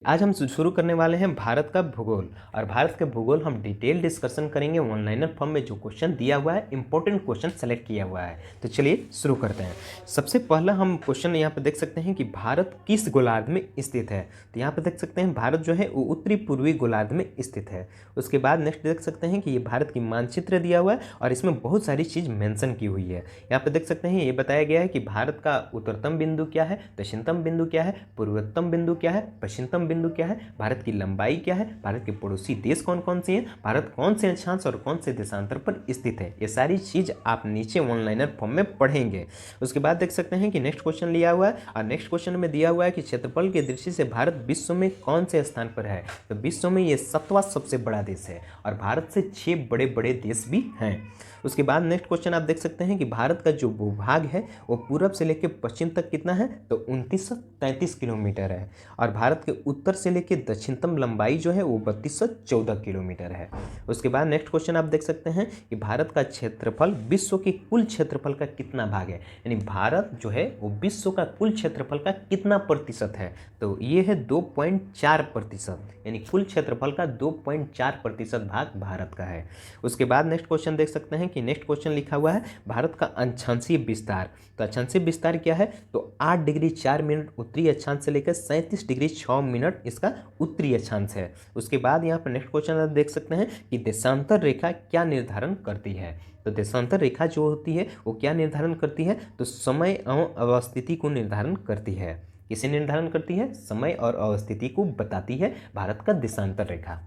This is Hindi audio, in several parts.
आज हम शुरू करने वाले हैं भारत का भूगोल। और भारत के भूगोल हम डिटेल डिस्कशन करेंगे। वन लाइनर फॉर्म में जो क्वेश्चन दिया हुआ है, इंपॉर्टेंट क्वेश्चन सेलेक्ट किया हुआ है। तो चलिए शुरू करते हैं। सबसे पहला हम क्वेश्चन यहाँ पे देख सकते हैं कि भारत किस गोलार्ध में स्थित है। तो यहाँ पे देख सकते हैं भारत जो है वो उत्तरी पूर्वी गोलार्ध में स्थित है। उसके बाद नेक्स्ट देख सकते हैं कि ये भारत की मानचित्र दिया हुआ है और इसमें बहुत सारी चीज़ मेंशन की हुई है। यहाँ पे देख सकते हैं ये बताया गया है कि भारत का उत्तरतम बिंदु क्या है, दक्षिणतम बिंदु क्या है, पूर्वोत्तम बिंदु क्या है, पश्चिमतम बिंदु क्या है, भारत की लंबाई क्या है, भारत के पड़ोसी देश कौन कौन से हैं, भारत कौन से अक्षांश और कौन से देशांतर पर स्थित है। ये सारी चीज आप नीचे वन लाइनर फॉर्म में पढ़ेंगे। उसके बाद देख सकते हैं कि नेक्स्ट क्वेश्चन लिया हुआ है और नेक्स्ट क्वेश्चन में दिया हुआ है कि क्षेत्रफल की दृष्टि से भारत विश्व में कौन से स्थान पर है। तो विश्व में ये 7वां सबसे बड़ा देश है और भारत से 6 बड़े बड़े देश भी हैं। उसके बाद नेक्स्ट क्वेश्चन आप देख सकते हैं कि भारत का जो भूभाग है वो पूरब से लेकर पश्चिम तक कितना है, तो 2933 किलोमीटर है। और भारत के उत्तर से लेकर दक्षिणतम लंबाई जो है वो 3214 किलोमीटर है। उसके बाद नेक्स्ट क्वेश्चन आप देख सकते हैं कि भारत का क्षेत्रफल विश्व के कुल क्षेत्रफल का कितना भाग है, यानी भारत जो है वो विश्व का कुल क्षेत्रफल का कितना प्रतिशत है। तो ये है 2.4%, यानी कुल क्षेत्रफल का 2.4% भाग भारत का है। उसके बाद नेक्स्ट क्वेश्चन देख सकते हैं कि नेक्स्ट क्वेश्चन लिखा हुआ है भारत का अक्षांशीय विस्तार। तो अक्षांशीय विस्तार क्या है, तो 8 डिग्री 4 मिनट उत्तरी अक्षांश से लेकर 37 डिग्री 6 मिनट इसका उत्तरी अक्षांश है। उसके बाद यहाँ पर नेक्स्ट क्वेश्चन आप देख सकते हैं कि देशांतर रेखा क्या निर्धारण करती है। तो देशांतर रेखा जो होती है वो क्या निर्धारण करती है, तो समय एवं अवस्थिति को निर्धारण करती है। किसे निर्धारण करती है, समय और अवस्थिति को बताती है भारत का देशांतर रेखा।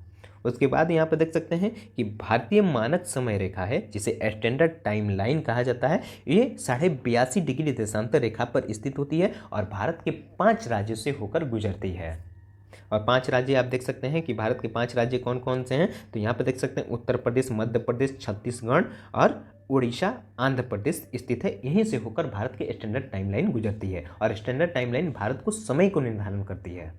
उसके बाद यहाँ पर देख सकते हैं कि भारतीय मानक समय रेखा है जिसे स्टैंडर्ड टाइम लाइन कहा जाता है। ये 82.5 डिग्री देशांतर रेखा पर स्थित होती है और भारत के 5 राज्यों से होकर गुजरती है। और 5 राज्य आप देख सकते हैं कि भारत के 5 राज्य कौन कौन से हैं। तो यहाँ पर देख सकते हैं उत्तर प्रदेश, मध्य प्रदेश, छत्तीसगढ़ और उड़ीसा, आंध्र प्रदेश स्थित है। यहीं से होकर भारत की स्टैंडर्ड टाइमलाइन गुजरती है और स्टैंडर्ड टाइमलाइन भारत को समय को निर्धारण करती है।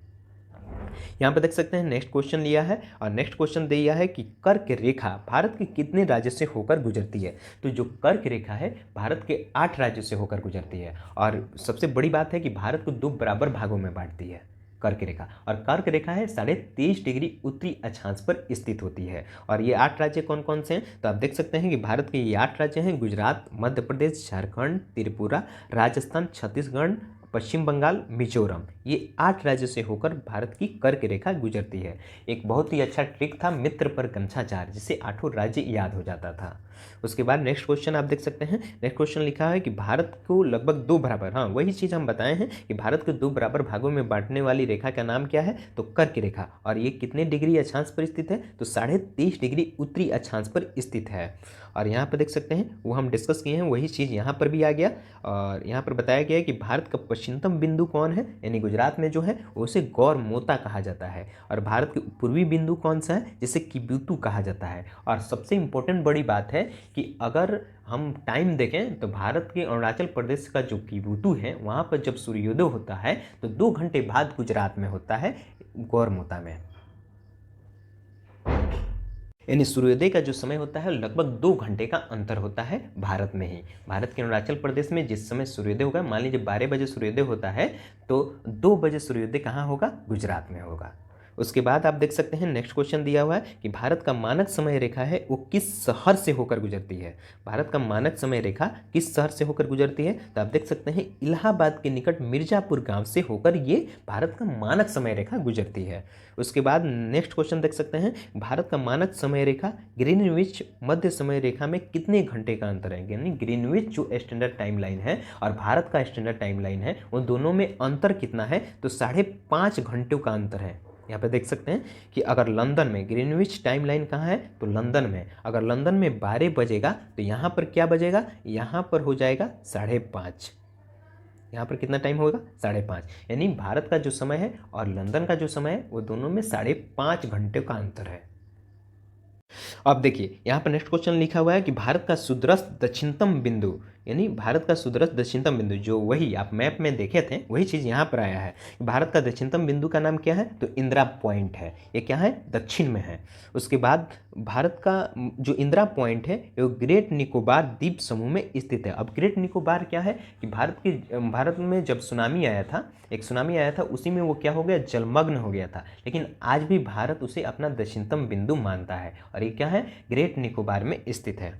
यहाँ पे देख सकते हैं नेक्स्ट क्वेश्चन लिया है और नेक्स्ट क्वेश्चन दिया है कि कर्क रेखा भारत के कितने राज्य से होकर गुजरती है। तो जो कर्क रेखा है भारत के 8 राज्यों से होकर गुजरती है और सबसे बड़ी बात है कि भारत को 2 बराबर भागों में बांटती है कर्क रेखा। और कर्क रेखा है 23.5 डिग्री उत्तरी अक्षांश पर स्थित होती है। और ये 8 राज्य कौन कौन से हैं, तो आप देख सकते हैं कि भारत के ये 8 राज्य हैं गुजरात, मध्य प्रदेश, झारखंड, त्रिपुरा, राजस्थान, छत्तीसगढ़, पश्चिम बंगाल, मिजोरम। ये 8 राज्यों से होकर भारत की कर्क रेखा गुजरती है। एक बहुत ही अच्छा ट्रिक था मित्र पर गंछाचार, जिससे 8 राज्य याद हो जाता था। उसके बाद नेक्स्ट क्वेश्चन आप देख सकते हैं, नेक्स्ट क्वेश्चन लिखा है कि भारत को लगभग 2 बराबर, हाँ वही चीज़ हम बताए हैं कि भारत को 2 बराबर भागों में बांटने वाली रेखा का नाम क्या है, तो कर्क रेखा। और ये कितने डिग्री अक्षांश पर स्थित है, तो 23.5 डिग्री उत्तरी अक्षांश पर स्थित है। और यहाँ पर देख सकते हैं वो हम डिस्कस किए हैं, वही चीज़ यहाँ पर भी आ गया। और यहाँ पर बताया गया है कि भारत का पश्चिमतम बिंदु कौन है, यानी गुजरात में जो है उसे गौरमोता कहा जाता है। और भारत के पूर्वी बिंदु कौन सा है, जिसे किबुतु कहा जाता है। और सबसे इंपॉर्टेंट बड़ी बात है कि अगर हम टाइम देखें तो भारत के अरुणाचल प्रदेश का जो किबुतु है वहाँ पर जब सूर्योदय होता है तो 2 घंटे बाद गुजरात में होता है, गौरमोता में। यानी सूर्योदय का जो समय होता है लगभग 2 घंटे का अंतर होता है भारत में ही। भारत के अरुणाचल प्रदेश में जिस समय सूर्योदय होगा, मान लीजिए 12 बजे सूर्योदय होता है तो 2 बजे सूर्योदय कहाँ होगा, गुजरात में होगा। उसके बाद आप देख सकते हैं नेक्स्ट क्वेश्चन दिया हुआ है कि भारत का मानक समय रेखा है वो किस शहर से होकर गुजरती है। भारत का मानक समय रेखा किस शहर से होकर गुजरती है, तो आप देख सकते हैं इलाहाबाद के निकट मिर्जापुर गांव से होकर ये भारत का मानक समय रेखा गुजरती है। उसके बाद नेक्स्ट क्वेश्चन देख सकते हैं, भारत का मानक समय रेखा ग्रीनविच मध्य समय रेखा में कितने घंटे का अंतर है। यानी ग्रीनविच जो स्टैंडर्ड टाइम लाइन है और भारत का स्टैंडर्ड टाइम लाइन है वो दोनों में अंतर कितना है, तो 5.5 घंटों का अंतर है। यहाँ पे देख सकते हैं कि अगर लंदन में ग्रीनविच टाइम लाइन कहाँ है, तो लंदन में, अगर लंदन में 12 बजेगा तो यहाँ पर क्या बजेगा, यहाँ पर हो जाएगा 5:30। यहाँ पर कितना टाइम होगा, 5:30। यानी भारत का जो समय है और लंदन का जो समय है वो दोनों में 5.5 घंटे का अंतर है। अब देखिए यहाँ पर नेक्स्ट क्वेश्चन लिखा हुआ है कि भारत का सुदूरस्थ दक्षिणतम बिंदु यानी भारत का सुदूरस्थ दक्षिणतम बिंदु, जो वही आप मैप में देखे थे वही चीज़ यहाँ पर आया है। भारत का दक्षिणतम बिंदु का नाम क्या है, तो इंदिरा पॉइंट है। ये क्या है, दक्षिण में है। उसके बाद भारत का जो इंदिरा पॉइंट है वो ग्रेट निकोबार द्वीप समूह में स्थित है। अब ग्रेट निकोबार क्या है कि भारत में जब सुनामी आया था, एक सुनामी आया था, उसी में वो क्या हो गया, जलमग्न हो गया था। लेकिन आज भी भारत उसे अपना दक्षिणतम बिंदु मानता है और ये क्या है, ग्रेट निकोबार में स्थित है।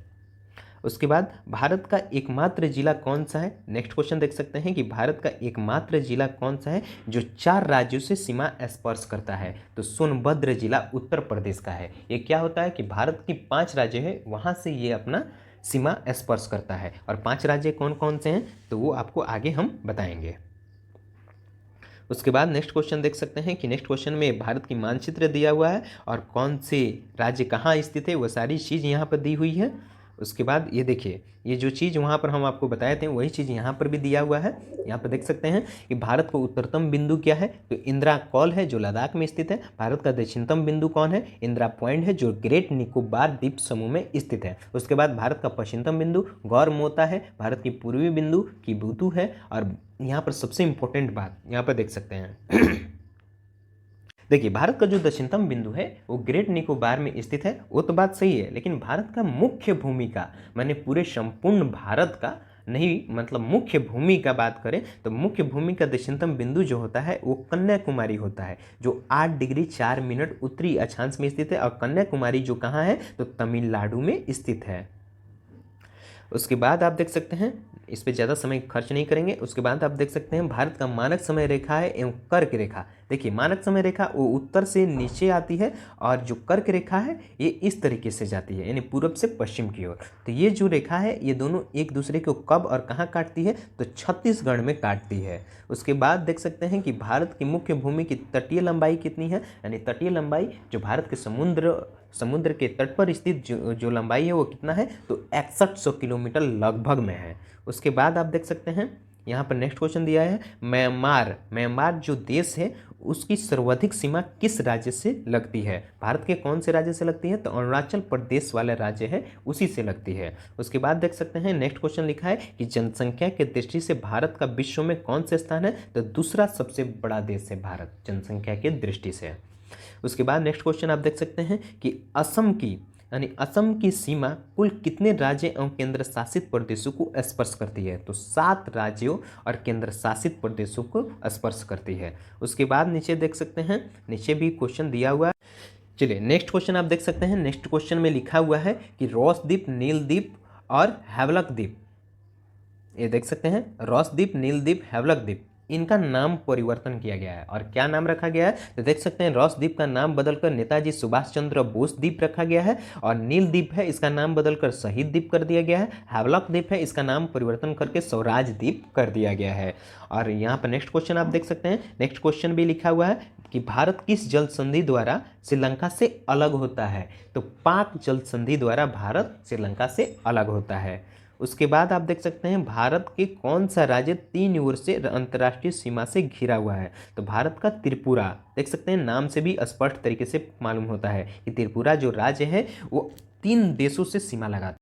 उसके बाद भारत का एकमात्र जिला कौन सा है, नेक्स्ट क्वेश्चन देख सकते हैं कि भारत का एकमात्र जिला कौन सा है जो 4 राज्यों से सीमा स्पर्श करता है, तो सोनभद्र जिला उत्तर प्रदेश का है। ये क्या होता है कि भारत की 5 राज्य है, वहाँ से ये अपना सीमा स्पर्श करता है। और 5 राज्य कौन कौन से हैं तो वो आपको आगे हम बताएंगे। उसके बाद नेक्स्ट क्वेश्चन देख सकते हैं कि नेक्स्ट क्वेश्चन में भारत की मानचित्र दिया हुआ है और कौन से राज्य कहाँ स्थित है वो सारी चीज़ यहाँ पर दी हुई है। उसके बाद ये देखिए, ये जो चीज़ वहाँ पर हम आपको बताए थे वही चीज़ यहाँ पर भी दिया हुआ है। यहाँ पर देख सकते हैं कि भारत का उत्तरतम बिंदु क्या है, तो इंदिरा कॉल है जो लद्दाख में स्थित है। भारत का दक्षिणतम बिंदु कौन है, इंदिरा पॉइंट है जो ग्रेट निकोबार द्वीप समूह में स्थित है। उसके बाद भारत का पश्चिमतम बिंदु गौर मोता है। भारत की पूर्वी बिंदु किबुतु है। और यहाँ पर सबसे इंपॉर्टेंट बात यहाँ पर देख सकते हैं देखिए, भारत का जो दक्षिणतम बिंदु है वो ग्रेट निकोबार में स्थित है, वो तो बात सही है। लेकिन भारत का मुख्य भूमिका, मैंने पूरे संपूर्ण भारत का नहीं, मतलब मुख्य भूमि का बात करें तो मुख्य भूमि का दक्षिणतम बिंदु जो होता है वो कन्याकुमारी होता है, जो 8 डिग्री 4 मिनट उत्तरी अक्षांश में स्थित है। और कन्याकुमारी जो कहाँ है, तो तमिलनाडु में स्थित है। उसके बाद आप देख सकते हैं, इस पर ज़्यादा समय खर्च नहीं करेंगे। उसके बाद आप देख सकते हैं भारत का मानक समय रेखा है एवं कर्क रेखा। देखिए, मानक समय रेखा वो उत्तर से नीचे आती है और जो कर्क रेखा है ये इस तरीके से जाती है, यानी पूरब से पश्चिम की ओर। तो ये जो रेखा है ये दोनों एक दूसरे को कब और कहाँ काटती है, तो छत्तीसगढ़ में काटती है। उसके बाद देख सकते हैं कि भारत की मुख्य भूमि की तटीय लंबाई कितनी है, यानी तटीय लंबाई जो भारत के समुद्र के तट पर स्थित जो लंबाई है वो कितना है, तो 6100 किलोमीटर लगभग में है। उसके बाद आप देख सकते हैं यहाँ पर नेक्स्ट क्वेश्चन दिया है, म्यांमार जो देश है उसकी सर्वाधिक सीमा किस राज्य से लगती है। भारत के कौन से राज्य से लगती है, तो अरुणाचल प्रदेश वाले राज्य है उसी से लगती है। उसके बाद देख सकते हैं नेक्स्ट क्वेश्चन लिखा है कि जनसंख्या के दृष्टि से भारत का विश्व में कौन से स्थान है, तो दूसरा सबसे बड़ा देश है भारत जनसंख्या के दृष्टि से। उसके बाद नेक्स्ट क्वेश्चन आप देख सकते हैं कि असम की सीमा कुल कितने राज्य एवं केंद्र शासित प्रदेशों को स्पर्श करती है, तो 7 राज्यों और केंद्र शासित प्रदेशों को स्पर्श करती है। उसके बाद नीचे देख सकते हैं, नीचे भी क्वेश्चन दिया हुआ है। चलिए नेक्स्ट क्वेश्चन आप देख सकते हैं, नेक्स्ट क्वेश्चन में लिखा हुआ है कि रॉस द्वीप, नील द्वीप और हैवलक द्वीप, ये देख सकते हैं रॉस द्वीप, नील द्वीप, हैवलक द्वीप, इनका नाम परिवर्तन किया गया है। और क्या नाम रखा गया है, तो देख सकते हैं रॉस द्वीप का नाम बदलकर नेताजी सुभाष चंद्र बोस द्वीप रखा गया है। और नील द्वीप है, इसका नाम बदलकर शहीद द्वीप कर दिया गया है। हैवलॉक द्वीप है, इसका नाम परिवर्तन करके स्वराज द्वीप कर दिया गया है। और यहाँ पर नेक्स्ट क्वेश्चन आप देख सकते हैं, नेक्स्ट क्वेश्चन भी लिखा हुआ है कि भारत किस जल संधि द्वारा श्रीलंका से अलग होता है, तो पाक जल संधि द्वारा भारत श्रीलंका से अलग होता है। उसके बाद आप देख सकते हैं भारत के कौन सा राज्य 3 ओर से अंतर्राष्ट्रीय सीमा से घिरा हुआ है, तो भारत का त्रिपुरा। देख सकते हैं नाम से भी स्पष्ट तरीके से मालूम होता है कि त्रिपुरा जो राज्य है वो 3 देशों से सीमा लगाता है।